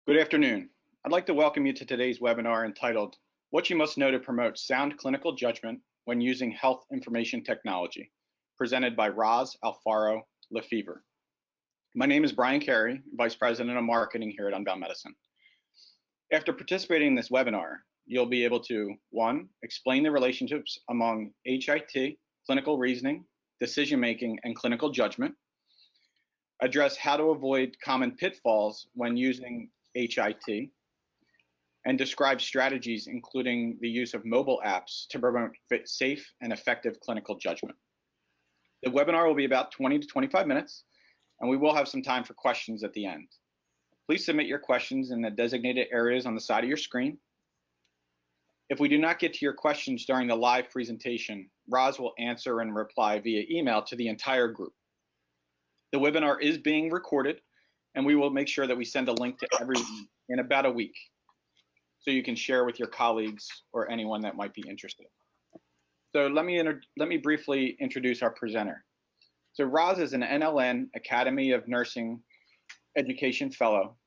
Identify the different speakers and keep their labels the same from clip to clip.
Speaker 1: Good afternoon. I'd like to welcome you to today's webinar entitled, What You Must Know to Promote Sound Clinical Judgment When Using Health Information Technology, presented by ALFARO-LEFEVRE. My name is Brian Carey, Vice President of Marketing here at Unbound Medicine. After participating in this webinar, you'll be able to, 1, explain the relationships among HIT, clinical reasoning, decision-making, and clinical judgment, address how to avoid common pitfalls when using HIT, and describe strategies including the use of mobile apps to promote safe and effective clinical judgment. The webinar will be about 20 to 25 minutes, and we will have some time for questions at the end. Please submit your questions in the designated areas on the side of your screen. If we do not get to your questions during the live presentation, Roz will answer and reply via email to the entire group. The webinar is being recorded, and we will make sure that we send a link to everyone in about a week so you can share with your colleagues or anyone that might be interested. So let me briefly introduce our presenter. So Roz is an NLN Academy of Nursing Education Fellow,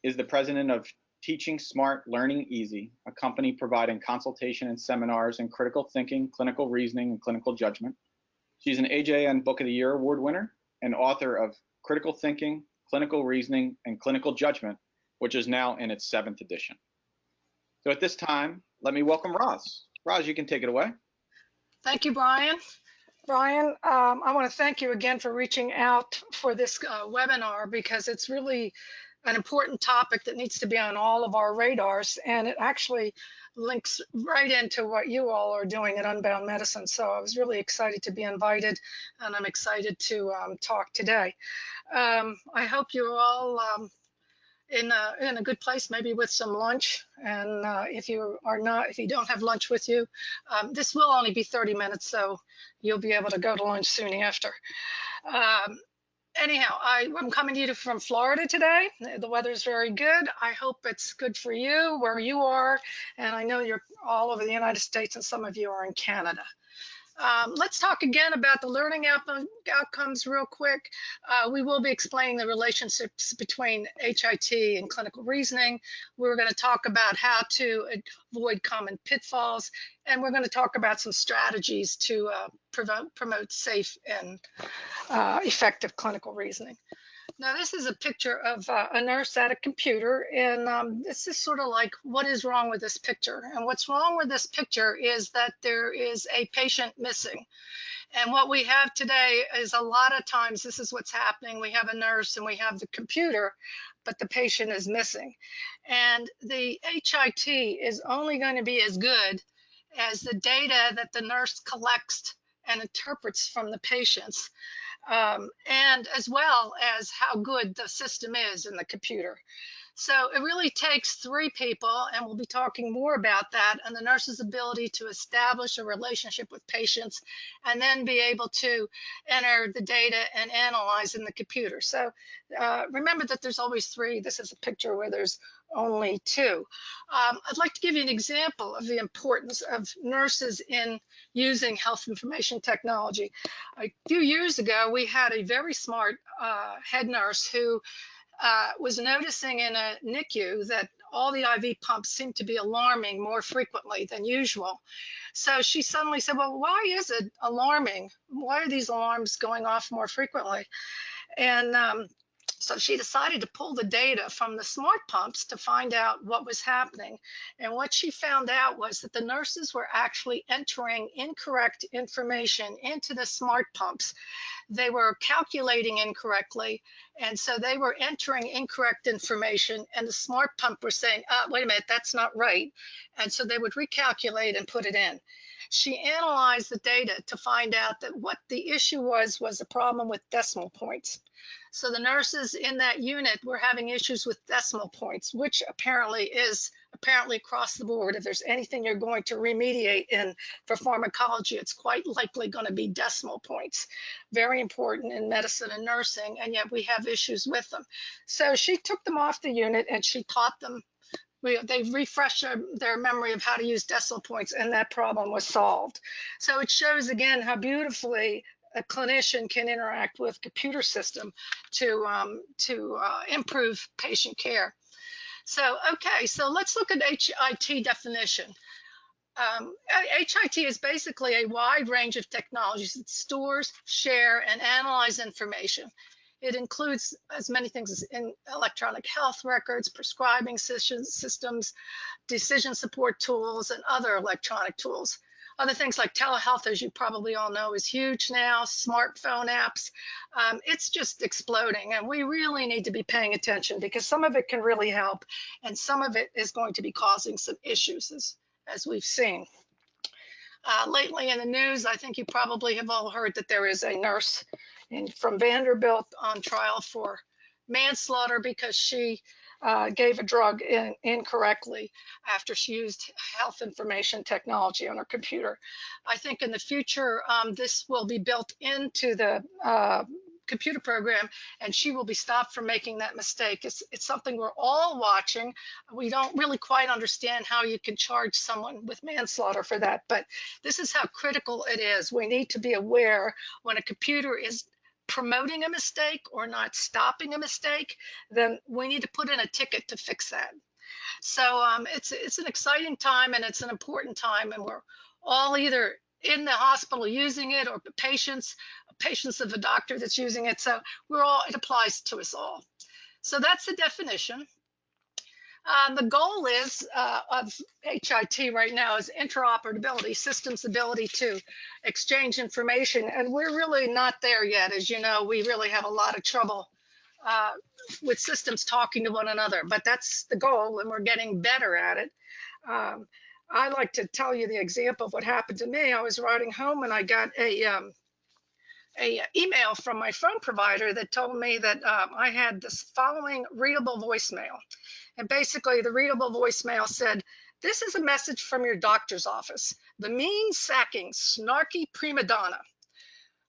Speaker 1: is the president of Teaching Smart, Learning Easy, a company providing consultation and seminars in critical thinking, clinical reasoning, and clinical judgment. She's an AJN Book of the Year award winner and author of Critical Thinking, Clinical Reasoning, and Clinical Judgment, which is now in its 7th edition. So at this time, let me welcome Roz. Roz, you can take it away.
Speaker 2: Thank you, Brian. Brian, I want to thank you again for reaching out for this webinar, because it's really an important topic that needs to be on all of our radars, and it actually links right into what you all are doing at Unbound Medicine. So I was really excited to be invited, and I'm excited to talk today. I hope you're all in a good place, maybe with some lunch. And if you don't have lunch with you, this will only be 30 minutes, so you'll be able to go to lunch soon after. Anyhow, I'm coming to you from Florida today. The weather's very good. I hope it's good for you where you are. And I know you're all over the United States, and some of you are in Canada. Let's talk again about the learning outcomes real quick. We will be explaining the relationships between HIT and clinical reasoning. We're going to talk about how to avoid common pitfalls, and we're going to talk about some strategies to promote safe and effective clinical reasoning. Now, this is a picture of a nurse at a computer, and this is sort of like, what is wrong with this picture? And what's wrong with this picture is that there is a patient missing. And what we have today is, a lot of times this is what's happening. We have a nurse and we have the computer, but the patient is missing. And the HIT is only going to be as good as the data that the nurse collects and interprets from the patients. And as well as how good the system is in the computer. So it really takes 3 people, and we'll be talking more about that, and the nurse's ability to establish a relationship with patients and then be able to enter the data and analyze in the computer. So remember that there's always 3. This is a picture where there's only 2. I'd like to give you an example of the importance of nurses in using health information technology. A few years ago, we had a very smart head nurse who was noticing in a NICU that all the IV pumps seemed to be alarming more frequently than usual. So she suddenly said, well, why is it alarming? Why are these alarms going off more frequently? And so she decided to pull the data from the smart pumps to find out what was happening. And what she found out was that the nurses were actually entering incorrect information into the smart pumps. They were calculating incorrectly, and so they were entering incorrect information, and the smart pump were saying, wait a minute, that's not right. And so they would recalculate and put it in. She analyzed the data to find out that what the issue was a problem with decimal points. So the nurses in that unit were having issues with decimal points, which apparently across the board. If there's anything you're going to remediate in for pharmacology, it's quite likely going to be decimal points. Very important in medicine and nursing, and yet we have issues with them. So she took them off the unit and she taught them. They refreshed their memory of how to use decimal points, and that problem was solved. So it shows again how beautifully a clinician can interact with computer system to improve patient care. So, okay, so let's look at HIT definition. HIT is basically a wide range of technologies that stores, share, and analyze information. It includes as many things as in electronic health records, prescribing systems, decision support tools, and other electronic tools. Other things like telehealth, as you probably all know, is huge now, smartphone apps. It's just exploding, and we really need to be paying attention because some of it can really help, and some of it is going to be causing some issues, as we've seen. Lately in the news, I think you probably have all heard that there is a nurse from Vanderbilt on trial for manslaughter because she gave a drug incorrectly after she used health information technology on her computer. I think in the future, this will be built into the computer program, and she will be stopped from making that mistake. It's something we're all watching. We don't really quite understand how you can charge someone with manslaughter for that, but this is how critical it is. We need to be aware when a computer is promoting a mistake or not stopping a mistake, then we need to put in a ticket to fix that. So it's an exciting time, and it's an important time, and we're all either in the hospital using it or patients of the doctor that's using it. So it applies to us all. So that's the definition. The goal of HIT right now is interoperability, systems ability to exchange information. And we're really not there yet. As you know, we really have a lot of trouble with systems talking to one another, but that's the goal, and we're getting better at it. I like to tell you the example of what happened to me. I was riding home and I got a email from my phone provider that told me that I had this following readable voicemail. And basically the readable voicemail said, "This is a message from your doctor's office. The mean sacking, snarky prima donna."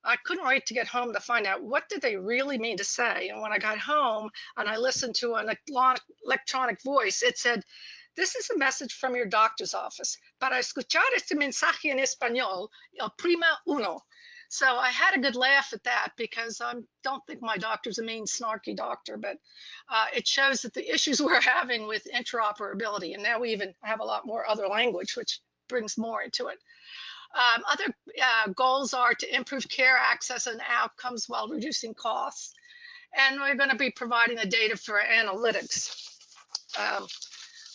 Speaker 2: I couldn't wait to get home to find out what did they really mean to say. And when I got home and I listened to an electronic voice, it said, "This is a message from your doctor's office. Para escuchar este mensaje en español, el prima uno." So I had a good laugh at that because I don't think my doctor's a mean, snarky doctor, but it shows that the issues we're having with interoperability, and now we even have a lot more other language, which brings more into it. Other goals are to improve care access and outcomes while reducing costs. And we're going to be providing the data for analytics.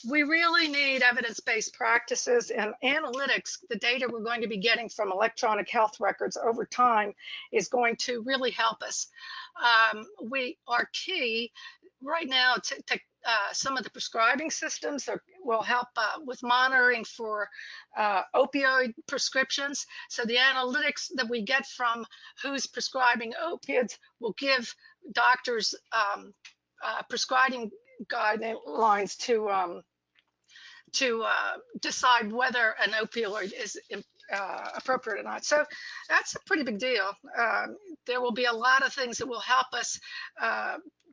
Speaker 2: We really need evidence-based practices and analytics. The data we're going to be getting from electronic health records over time is going to really help us. We are key right now to some of the prescribing systems will help with monitoring for opioid prescriptions. So the analytics that we get from who's prescribing opioids will give doctors prescribing guidelines to decide whether an opioid is appropriate or not. So that's a pretty big deal. There will be a lot of things that will help us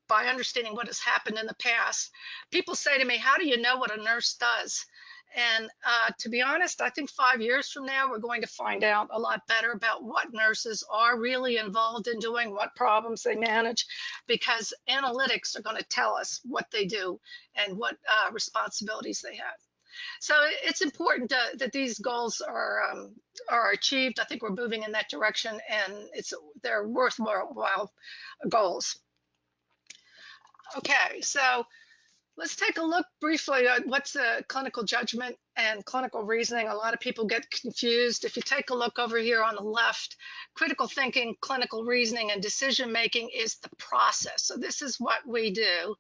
Speaker 2: by understanding what has happened in the past. People say to me, "How do you know what a nurse does?" And to be honest, I think 5 years from now, we're going to find out a lot better about what nurses are really involved in doing, what problems they manage, because analytics are going to tell us what they do and what responsibilities they have. So it's important that these goals are achieved. I think we're moving in that direction, and they're worthwhile goals. Okay, so let's take a look briefly at what's clinical judgment and clinical reasoning. A lot of people get confused. If you take a look over here on the left, critical thinking, clinical reasoning, and decision making is the process. So this is what we do.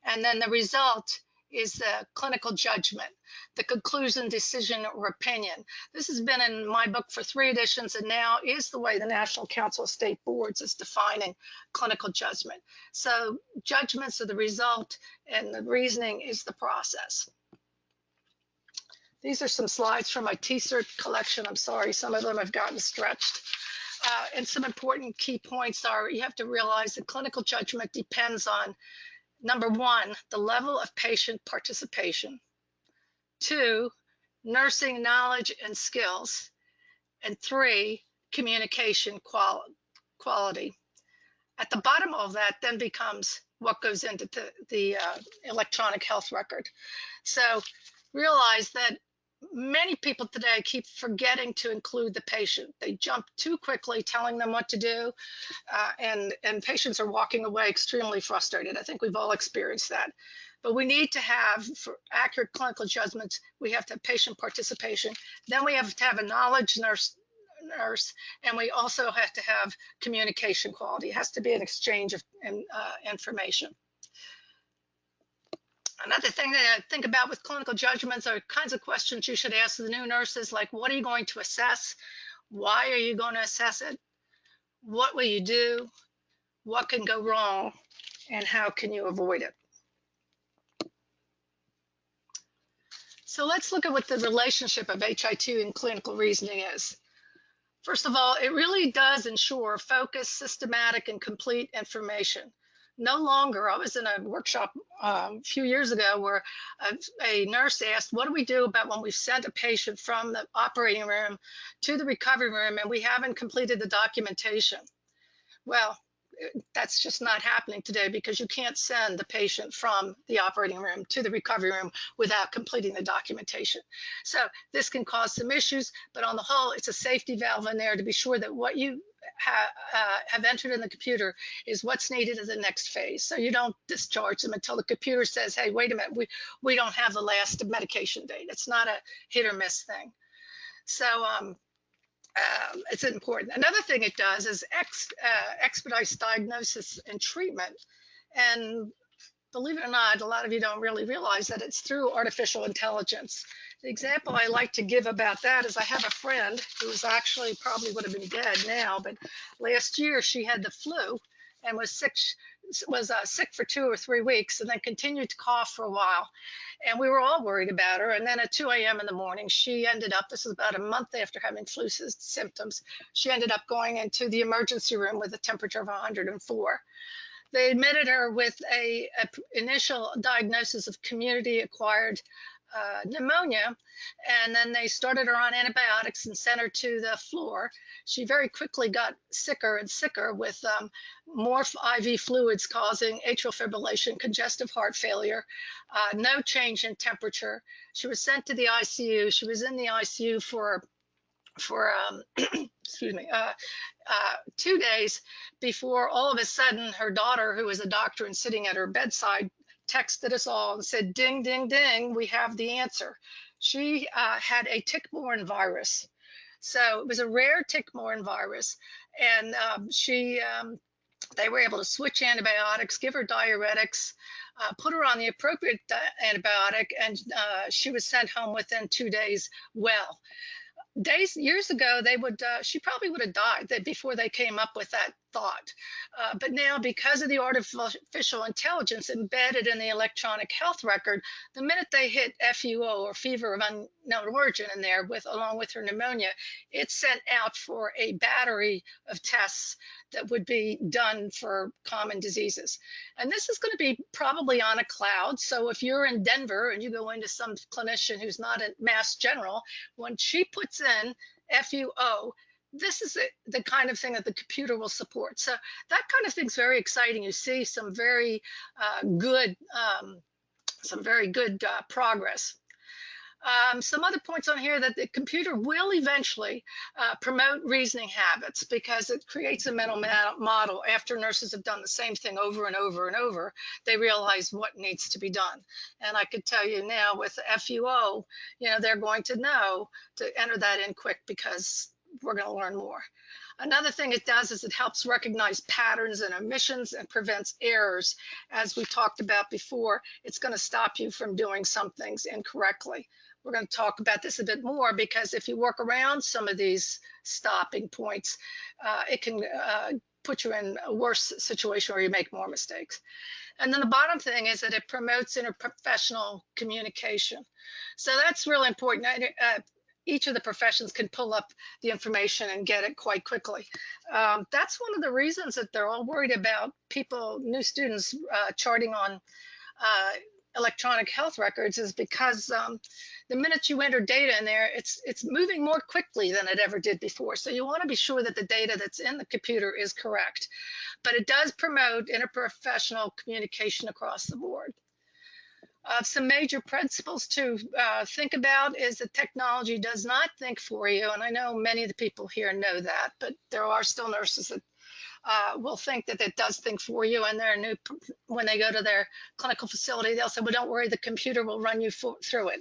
Speaker 2: And then the result is the clinical judgment, the conclusion, decision, or opinion. This has been in my book for 3 editions, and now is the way the National Council of State Boards is defining clinical judgment. So judgments are the result, and the reasoning is the process. These are some slides from my T-cert collection. I'm sorry, some of them have gotten stretched. And some important key points are you have to realize that clinical judgment depends on, number 1, the level of patient participation. 2, nursing knowledge and skills. And 3, communication quality. at the bottom of that then becomes what goes into the electronic health record. So realize that many people today keep forgetting to include the patient. They jump too quickly telling them what to do, and patients are walking away extremely frustrated. I think we've all experienced that. But we need to have, for accurate clinical judgments, we have to have patient participation. Then we have to have a knowledge nurse, and we also have to have communication quality. It has to be an exchange of information. Another thing that I think about with clinical judgments are kinds of questions you should ask the new nurses, like what are you going to assess? Why are you going to assess it? What will you do? What can go wrong? And how can you avoid it? So let's look at what the relationship of HIT and clinical reasoning is. First of all, it really does ensure focused, systematic, and complete information. No longer, I was in a workshop a few years ago where a nurse asked, what do we do about when we've sent a patient from the operating room to the recovery room and we haven't completed the documentation? Well, that's just not happening today because you can't send the patient from the operating room to the recovery room without completing the documentation. So this can cause some issues, but on the whole, it's a safety valve in there to be sure that what you have entered in the computer is what's needed in the next phase. So you don't discharge them until the computer says, hey, wait a minute, we don't have the last medication date. It's not a hit or miss thing. So it's important. Another thing it does is expedites diagnosis and treatment. And believe it or not, a lot of you don't really realize that it's through artificial intelligence. The example I like to give about that is I have a friend who's actually probably would have been dead now, but last year she had the flu and was sick for 2 or 3 weeks and then continued to cough for a while. And we were all worried about her. And then at 2 a.m. in the morning, she ended up, this was about a month after having flu symptoms, she ended up going into the emergency room with a temperature of 104. They admitted her with a initial diagnosis of community-acquired pneumonia, and then they started her on antibiotics and sent her to the floor. She very quickly got sicker and sicker with more IV fluids causing atrial fibrillation, congestive heart failure, no change in temperature. She was sent to the ICU. She was in the ICU for excuse me, 2 days before all of a sudden her daughter, who was a doctor and sitting at her bedside, texted us all and said, ding, ding, ding, we have the answer. She had a tick-borne virus. So it was a rare tick-borne virus. And they were able to switch antibiotics, give her diuretics, put her on the appropriate antibiotic, and she was sent home within 2 days well. Years ago, she probably would have died before they came up with that thought. But now, because of the artificial intelligence embedded in the electronic health record, the minute they hit FUO, or fever of unknown origin, in there along with her pneumonia, it's sent out for a battery of tests that would be done for common diseases. And this is going to be probably on a cloud. So if you're in Denver and you go into some clinician who's not a Mass General, when she puts in FUO, this is the kind of thing that the computer will support. So that kind of thing's very exciting. You see some very good progress. Some other points on here that the computer will eventually promote reasoning habits, because it creates a mental model. After nurses have done the same thing over and over and over, they realize what needs to be done. And I could tell you now with FUO, they're going to know to enter that in quick, because we're going to learn more. Another thing it does is it helps recognize patterns and omissions and prevents errors. As we talked about before, it's going to stop you from doing some things incorrectly. We're going to talk about this a bit more, because if you work around some of these stopping points, it can put you in a worse situation where you make more mistakes. And then the bottom thing is that it promotes interprofessional communication. So that's really important. Each of the professions can pull up the information and get it quite quickly. That's one of the reasons that they're all worried about new students charting on electronic health records is because the minute you enter data in there, it's moving more quickly than it ever did before. So you want to be sure that the data that's in the computer is correct. But it does promote interprofessional communication across the board. Some major principles to think about is that technology does not think for you, and I know many of the people here know that, but there are still nurses that will think that it does think for you, and when they go to their clinical facility, they'll say, well, don't worry, the computer will run you through it.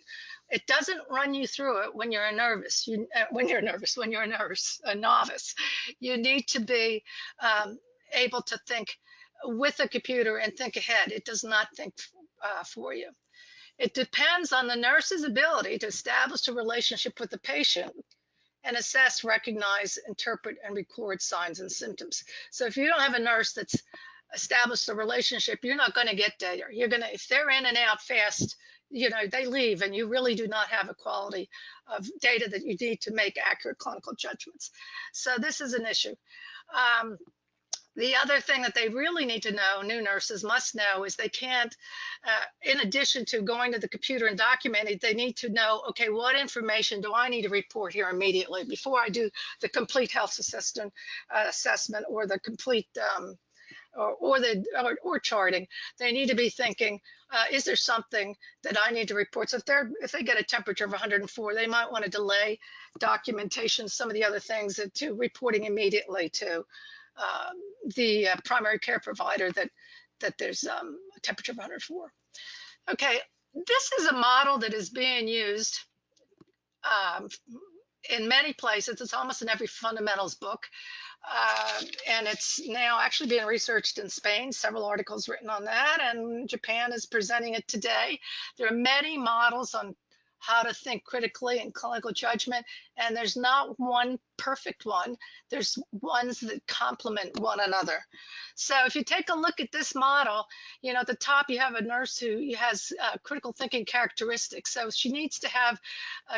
Speaker 2: It doesn't run you through it when you're a novice. When you're a nurse, a novice. You need to be able to think with a computer and think ahead. It does not think for you. It depends on the nurse's ability to establish a relationship with the patient and assess, recognize, interpret, and record signs and symptoms. So if you don't have a nurse that's established a relationship, you're not going to get data. If they're in and out fast, they leave, and you really do not have a quality of data that you need to make accurate clinical judgments. So this is an issue. The other thing that they really need to know, new nurses must know, is they can't, in addition to going to the computer and documenting, they need to know, okay, what information do I need to report here immediately before I do the complete health assessment or the complete or charting. They need to be thinking, is there something that I need to report? So if they get a temperature of 104, they might want to delay documentation, some of the other things, to reporting immediately to the primary care provider that there's a temperature of 104. Okay, this is a model that is being used in many places. It's almost in every fundamentals book. And it's now actually being researched in Spain, several articles written on that, and Japan is presenting it today. There are many models on how to think critically in clinical judgment, and there's not one perfect one. There's ones that complement one another. So if you take a look at this model, at the top you have a nurse who has critical thinking characteristics. So she needs to have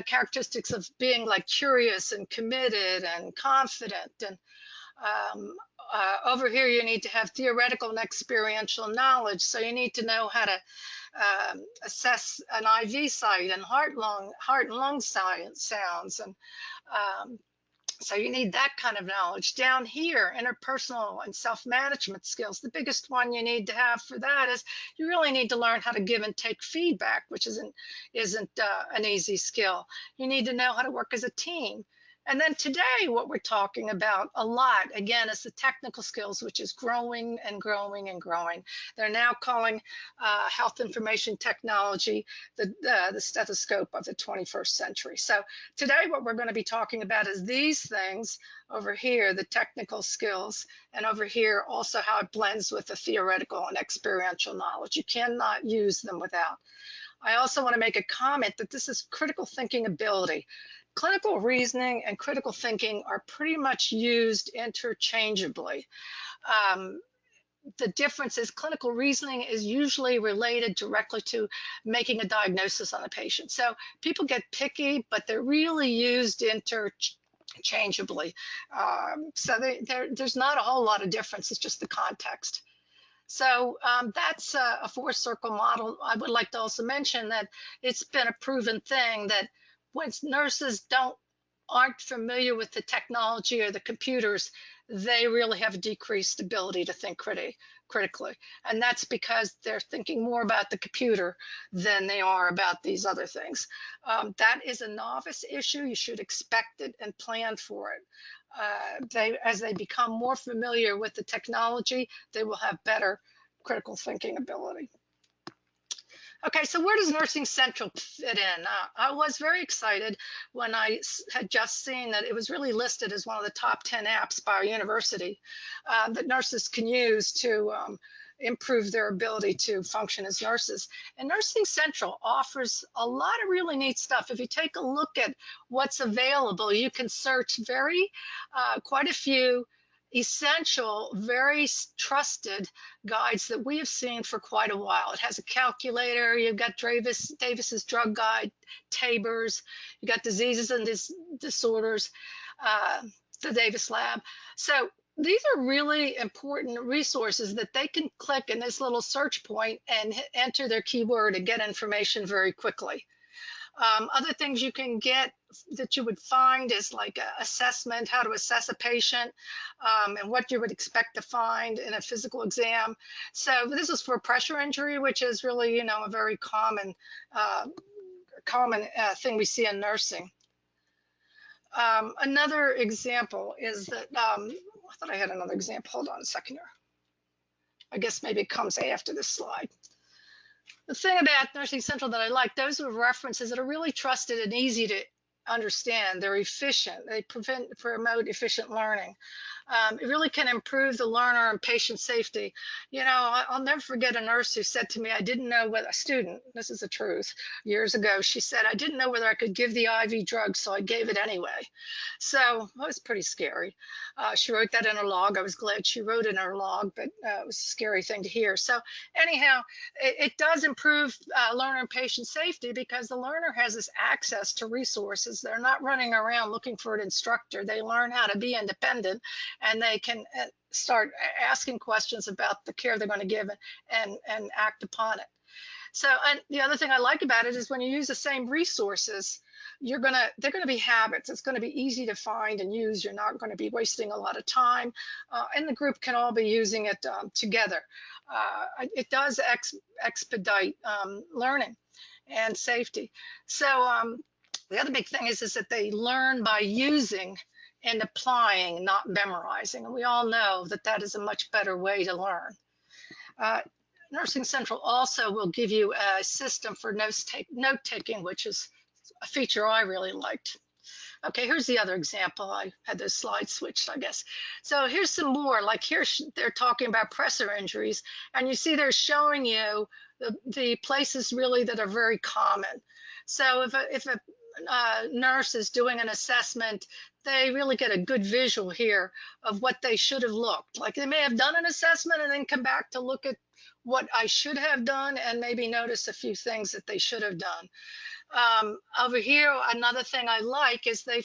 Speaker 2: characteristics of being like curious and committed and confident. And over here you need to have theoretical and experiential knowledge. So you need to know how to assess an IV site and heart and lung sounds, and so you need that kind of knowledge. Down here, interpersonal and self-management skills. The biggest one you need to have for that is you really need to learn how to give and take feedback, which isn't an easy skill. You need to know how to work as a team. And then today, what we're talking about a lot, again, is the technical skills, which is growing and growing and growing. They're now calling health information technology the stethoscope of the 21st century. So today, what we're going to be talking about is these things over here, the technical skills, and over here also how it blends with the theoretical and experiential knowledge. You cannot use them without. I also want to make a comment that this is critical thinking ability. Clinical reasoning and critical thinking are pretty much used interchangeably. The difference is clinical reasoning is usually related directly to making a diagnosis on the patient. So people get picky, but they're really used interchangeably. So there's not a whole lot of difference. It's just the context. So that's a four-circle model. I would like to also mention that it's been a proven thing that when nurses aren't familiar with the technology or the computers, they really have a decreased ability to think critically. And that's because they're thinking more about the computer than they are about these other things. That is a novice issue. You should expect it and plan for it. As they become more familiar with the technology, they will have better critical thinking ability. Okay, so where does Nursing Central fit in? I was very excited when I had just seen that it was really listed as one of the top 10 apps by our university that nurses can use to improve their ability to function as nurses. And Nursing Central offers a lot of really neat stuff. If you take a look at what's available, you can search quite a few essential, very trusted guides that we have seen for quite a while. It has a calculator. You've got Davis's drug guide, Taber's. You've got diseases and disorders, the Davis lab. So these are really important resources that they can click in this little search point and enter their keyword and get information very quickly. Other things you can get that you would find is like assessment, how to assess a patient, and what you would expect to find in a physical exam. So this is for pressure injury, which is really, you know, a very common thing we see in nursing. Another example is that, I thought I had another example. Hold on a second here. I guess maybe it comes after this slide. The thing about Nursing Central that I like, those are references that are really trusted and easy to understand. They're efficient. They promote efficient learning. It really can improve the learner and patient safety. You know, I'll never forget a nurse who said to me, I didn't know whether, a student, this is the truth, years ago, she said, I didn't know whether I could give the IV drug, so I gave it anyway. So it was pretty scary. She wrote that in her log. I was glad she wrote it in her log, but it was a scary thing to hear. So anyhow, it does improve learner and patient safety because the learner has this access to resources. They're not running around looking for an instructor. They learn how to be independent, and they can start asking questions about the care they're going to give and act upon it. So, and the other thing I like about it is when you use the same resources, they're going to be habits. It's going to be easy to find and use. You're not going to be wasting a lot of time, and the group can all be using it together. It does expedite learning and safety. So the other big thing is that they learn by using and applying, not memorizing. And we all know that that is a much better way to learn. Nursing Central also will give you a system for note-taking, which is a feature I really liked. Okay, here's the other example. I had those slides switched, I guess. So here's some more. Like here, they're talking about pressure injuries, and you see they're showing you the places really that are very common. So if a nurse is doing an assessment, they really get a good visual here of what they should have looked. Like they may have done an assessment and then come back to look at what I should have done and maybe notice a few things that they should have done. Over here, another thing I like is they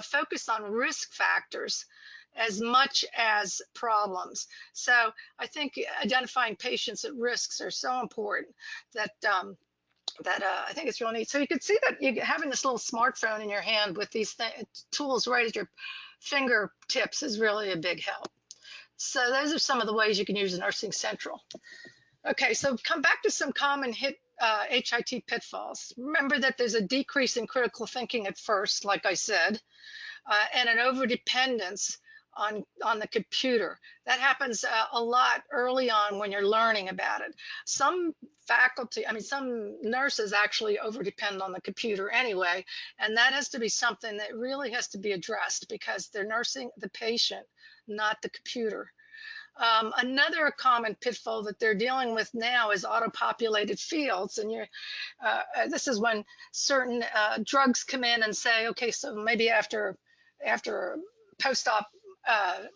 Speaker 2: focus on risk factors as much as problems. So I think identifying patients at risks are so important that I think it's really neat. So you can see that having this little smartphone in your hand with these tools right at your fingertips is really a big help. So those are some of the ways you can use Nursing Central. Okay, so come back to some common HIT pitfalls. Remember that there's a decrease in critical thinking at first, like I said, and an overdependence on the computer. That happens a lot early on when you're learning about it. Some nurses actually overdepend on the computer anyway, and that has to be something that really has to be addressed because they're nursing the patient, not the computer. Another common pitfall that they're dealing with now is auto-populated fields, and this is when certain drugs come in and say, okay, so maybe after post-op,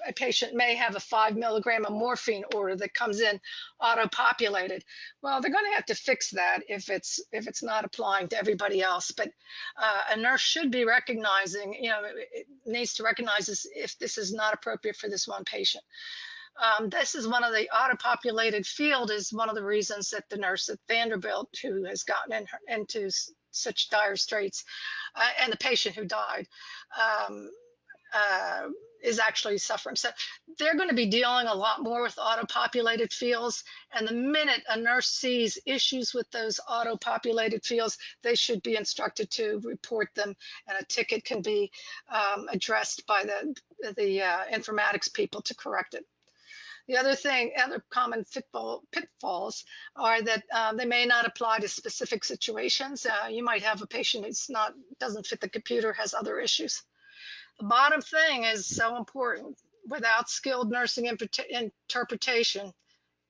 Speaker 2: a patient may have a 5 milligram of morphine order that comes in auto-populated. Well, they're going to have to fix that if it's not applying to everybody else. But a nurse should be recognizing, it needs to recognize this if this is not appropriate for this one patient. This is one of the auto-populated field is one of the reasons that the nurse at Vanderbilt who has gotten into such dire straits and the patient who died is actually suffering. So they're going to be dealing a lot more with auto-populated fields. And the minute a nurse sees issues with those auto-populated fields, they should be instructed to report them, and a ticket can be addressed by the informatics people to correct it. The other common pitfalls are that they may not apply to specific situations. You might have a patient who's doesn't fit the computer, has other issues. The bottom thing is so important. Without skilled nursing interpretation,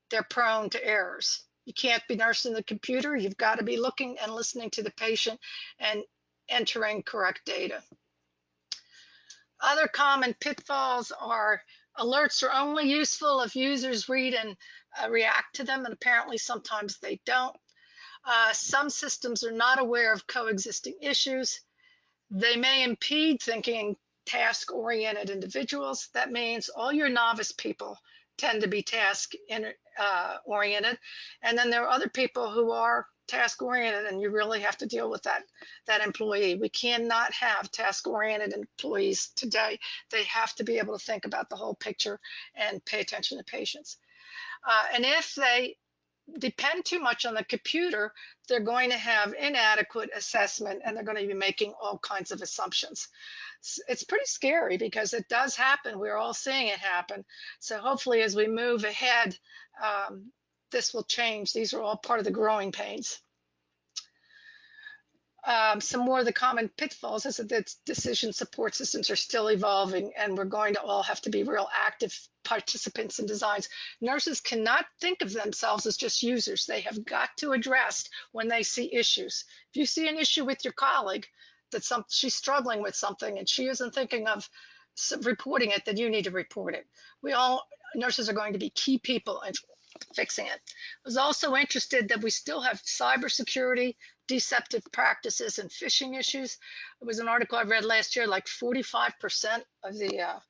Speaker 2: they're prone to errors. You can't be nursing the computer. You've got to be looking and listening to the patient and entering correct data. Other common pitfalls are alerts are only useful if users read and react to them, and apparently sometimes they don't. Some systems are not aware of coexisting issues. They may impede thinking task-oriented individuals. That means all your novice people tend to be task-oriented. And then there are other people who are task-oriented, and you really have to deal with that employee. We cannot have task-oriented employees today. They have to be able to think about the whole picture and pay attention to patients. And if they depend too much on the computer, they're going to have inadequate assessment, and they're going to be making all kinds of assumptions. It's pretty scary because it does happen. We're all seeing it happen. So hopefully as we move ahead, this will change. These are all part of the growing pains. Some more of the common pitfalls is that the decision support systems are still evolving, and we're going to all have to be real active participants in designs. Nurses cannot think of themselves as just users. They have got to address when they see issues. If you see an issue with your colleague, that she's struggling with something and she isn't thinking of reporting it, then you need to report it. Nurses are going to be key people in fixing it. I was also interested that we still have cybersecurity, deceptive practices, and phishing issues. It was an article I read last year, like 45% of the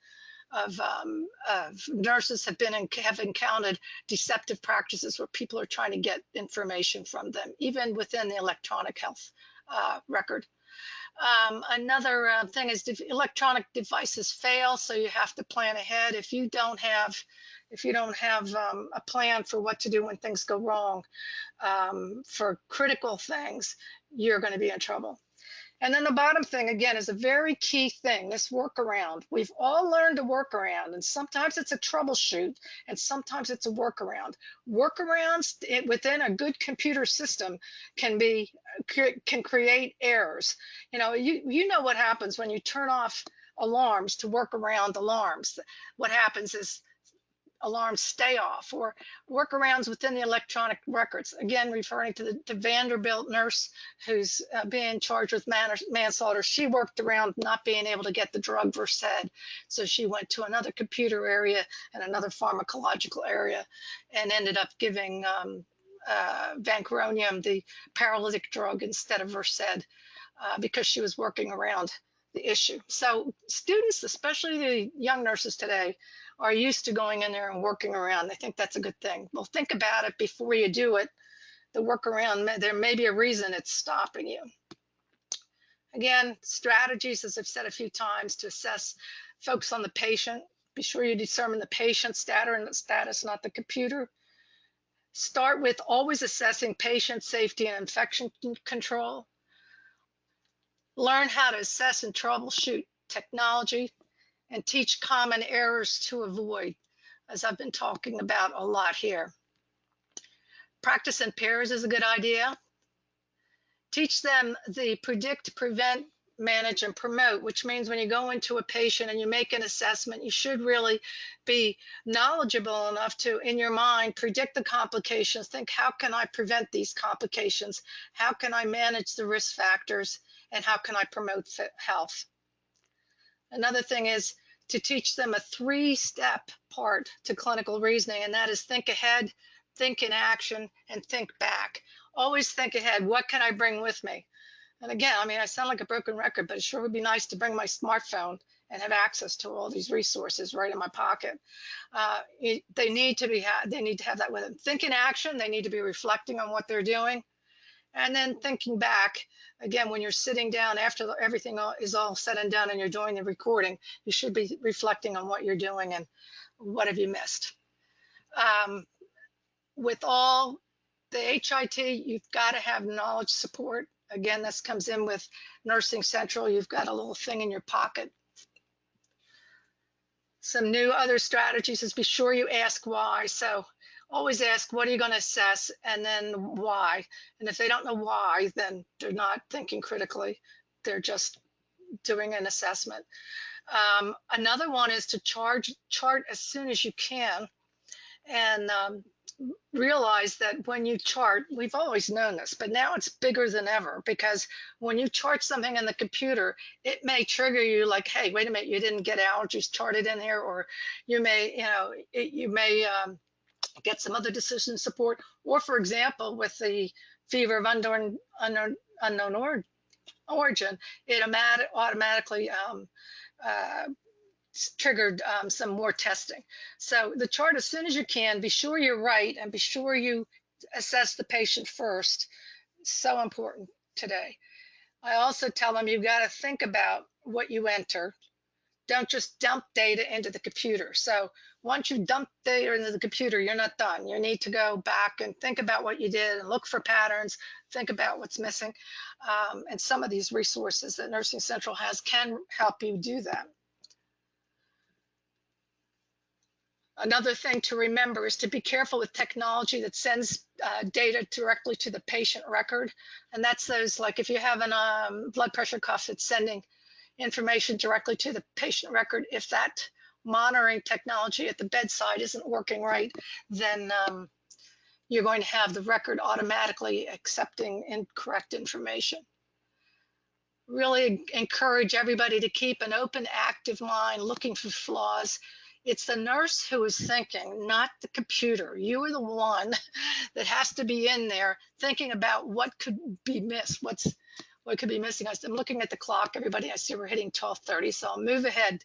Speaker 2: nurses have encountered deceptive practices where people are trying to get information from them, even within the electronic health record. Another thing is electronic devices fail, so you have to plan ahead. If you don't have a plan for what to do when things go wrong, for critical things, you're going to be in trouble. And then the bottom thing, again, is a very key thing, this workaround. We've all learned to work around, and sometimes it's a troubleshoot, and sometimes it's a workaround. Workarounds within a good computer system can create errors. You know what happens when you turn off alarms to work around alarms. What happens is alarms stay off, or workarounds within the electronic records. Again, referring to the Vanderbilt nurse who's being charged with manslaughter. She worked around not being able to get the drug Versed, so she went to another computer area and another pharmacological area and ended up giving vancomycin, the paralytic drug, instead of Versed because she was working around the issue. So students, especially the young nurses today, are used to going in there and working around. They think that's a good thing. Well, think about it before you do it. The workaround, there may be a reason it's stopping you. Again, strategies, as I've said a few times, to assess, focus on the patient. Be sure you determine the patient status, not the computer. Start with always assessing patient safety and infection control. Learn how to assess and troubleshoot technology, and teach common errors to avoid, as I've been talking about a lot here. Practice in pairs is a good idea. Teach them the predict, prevent, manage, and promote, which means when you go into a patient and you make an assessment, you should really be knowledgeable enough to, in your mind, predict the complications. Think, how can I prevent these complications? How can I manage the risk factors? And how can I promote health? Another thing is to teach them a 3-step part to clinical reasoning, and that is think ahead, think in action, and think back. Always think ahead. What can I bring with me? And again, I mean, I sound like a broken record, but it sure would be nice to bring my smartphone and have access to all these resources right in my pocket. They need to have that with them. Think in action. They need to be reflecting on what they're doing. And then thinking back, again, when you're sitting down after everything is all said and done and you're doing the recording, you should be reflecting on what you're doing and what have you missed. With all the HIT, you've got to have knowledge support. Again, this comes in with Nursing Central. You've got a little thing in your pocket. Some new other strategies is be sure you ask why. So always ask, what are you going to assess, and then why? And if they don't know why, then they're not thinking critically. They're just doing an assessment. Another one is to chart as soon as you can, and realize that when you chart, we've always known this, but now it's bigger than ever, because when you chart something in the computer, it may trigger you like, hey, wait a minute, you didn't get allergies charted in here, or you may, get some other decision support, or for example, with the fever of unknown origin, it automatically triggered some more testing. So the chart, as soon as you can, be sure you're right and be sure you assess the patient first. So important today. I also tell them you've got to think about what you enter. Don't just dump data into the computer. So once you dump data into the computer, you're not done. You need to go back and think about what you did and look for patterns, think about what's missing. And some of these resources that Nursing Central has can help you do that. Another thing to remember is to be careful with technology that sends data directly to the patient record. And that's those, like if you have a blood pressure cuff that's sending information directly to the patient record, if that monitoring technology at the bedside isn't working right, then you're going to have the record automatically accepting incorrect information. Really encourage everybody to keep an open, active mind, looking for flaws. It's the nurse who is thinking, not the computer. You are the one that has to be in there thinking about what could be missed, what could be missing. I'm looking at the clock, everybody. I see we're hitting 12:30, so I'll move ahead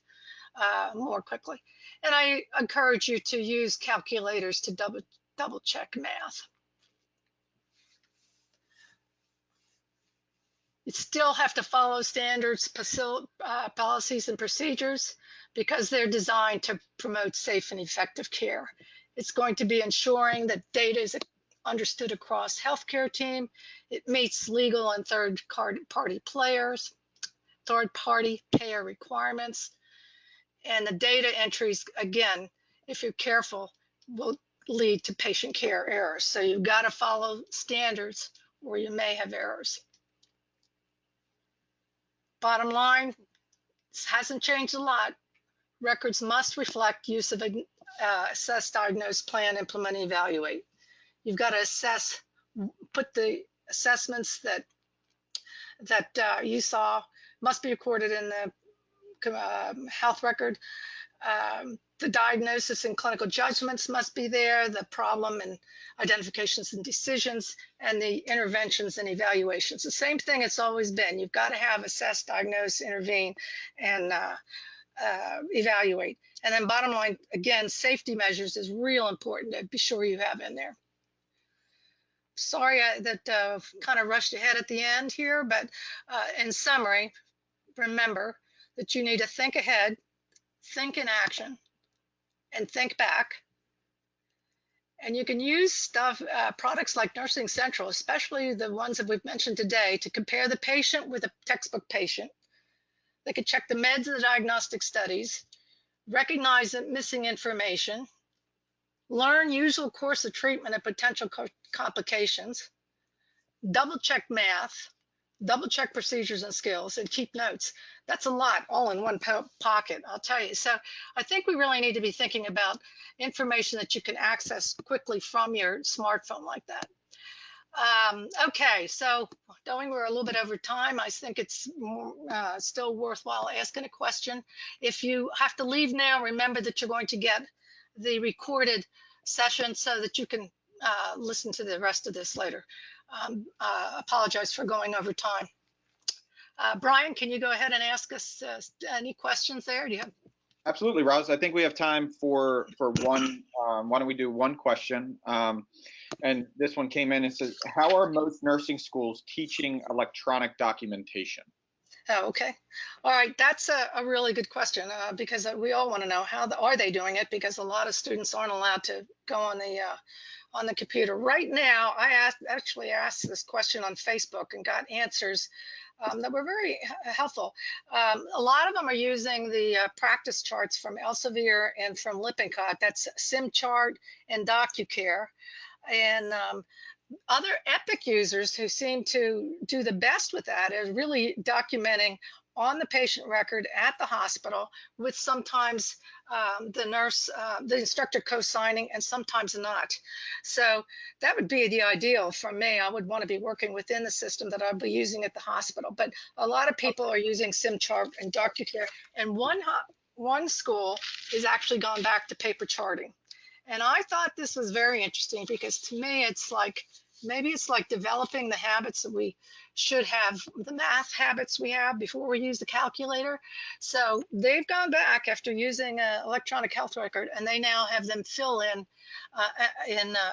Speaker 2: more quickly. And I encourage you to use calculators to double check math. You still have to follow standards, policies, and procedures because they're designed to promote safe and effective care. It's going to be ensuring that data is understood across healthcare team. It meets legal and third-party payer requirements. And the data entries, again, if you're careful, will lead to patient care errors. So you've got to follow standards or you may have errors. Bottom line, this hasn't changed a lot. Records must reflect use of assess, diagnose, plan, implement, evaluate. You've got to assess, put the assessments that you saw must be recorded in the health record. The diagnosis and clinical judgments must be there, the problem and identifications and decisions, and the interventions and evaluations. The same thing it's always been. You've got to have assess, diagnose, intervene, and evaluate. And then bottom line, again, safety measures is real important to be sure you have in there. Sorry that kind of rushed ahead at the end here, but in summary, remember that you need to think ahead, think in action, and think back. And you can use products like Nursing Central, especially the ones that we've mentioned today, to compare the patient with a textbook patient. They can check the meds and the diagnostic studies, recognize the missing information, learn usual course of treatment and potential complications, double check math, double check procedures and skills, and keep notes. That's a lot all in one pocket, I'll tell you. So I think we really need to be thinking about information that you can access quickly from your smartphone like that. Okay, so knowing we're a little bit over time, I think it's still worthwhile asking a question. If you have to leave now, remember that you're going to get the recorded session so that you can listen to the rest of this later. Apologize for going over time. Brian, can you go ahead and ask us any questions there? Do you have?
Speaker 1: Absolutely, Roz. I think we have time for one. Why don't we do one question? And this one came in and says, how are most nursing schools teaching electronic documentation?
Speaker 2: Oh, okay. All right. That's a really good question because we all want to know how are they doing it, because a lot of students aren't allowed to go on the computer. Right now, I actually asked this question on Facebook and got answers that were very helpful. A lot of them are using the practice charts from Elsevier and from Lippincott. That's SimChart and DocuCare. And other Epic users who seem to do the best with that is really documenting on the patient record at the hospital, with sometimes the nurse, the instructor co-signing, and sometimes not. So that would be the ideal for me. I would want to be working within the system that I'd be using at the hospital. But a lot of people are using SimChart and DocuCare, and one school has actually gone back to paper charting. And I thought this was very interesting because to me, it's like Maybe it's like developing the habits that we should have, the math habits we have before we use the calculator. So they've gone back after using an electronic health record, and they now have them fill in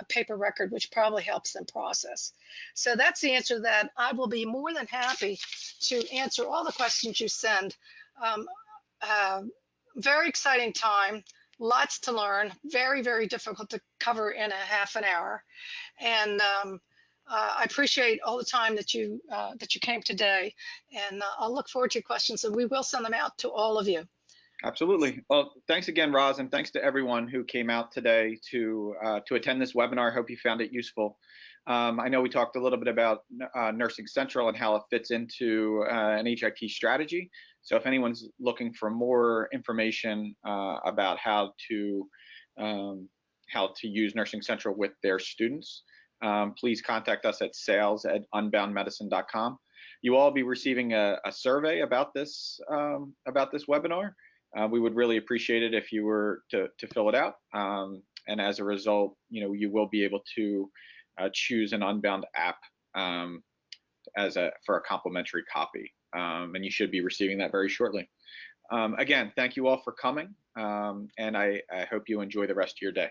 Speaker 2: paper record, which probably helps them process. So that's the answer to that. I will be more than happy to answer all the questions you send. Um, very exciting time, lots to learn, very, very difficult to cover in a half an hour. And I appreciate all the time that you came today, and I'll look forward to your questions, and we will send them out to all of you.
Speaker 1: Absolutely. Well, thanks again, Roz, and thanks to everyone who came out today to attend this webinar. I hope you found it useful. I know we talked a little bit about Nursing Central and how it fits into an HIT strategy. So if anyone's looking for more information about how to use Nursing Central with their students, please contact us at sales@unboundmedicine.com. You all will be receiving a survey about this webinar. We would really appreciate it if you were to fill it out. And as a result, you will be able to choose an Unbound app for a complimentary copy. And you should be receiving that very shortly. Again, thank you all for coming. And I hope you enjoy the rest of your day.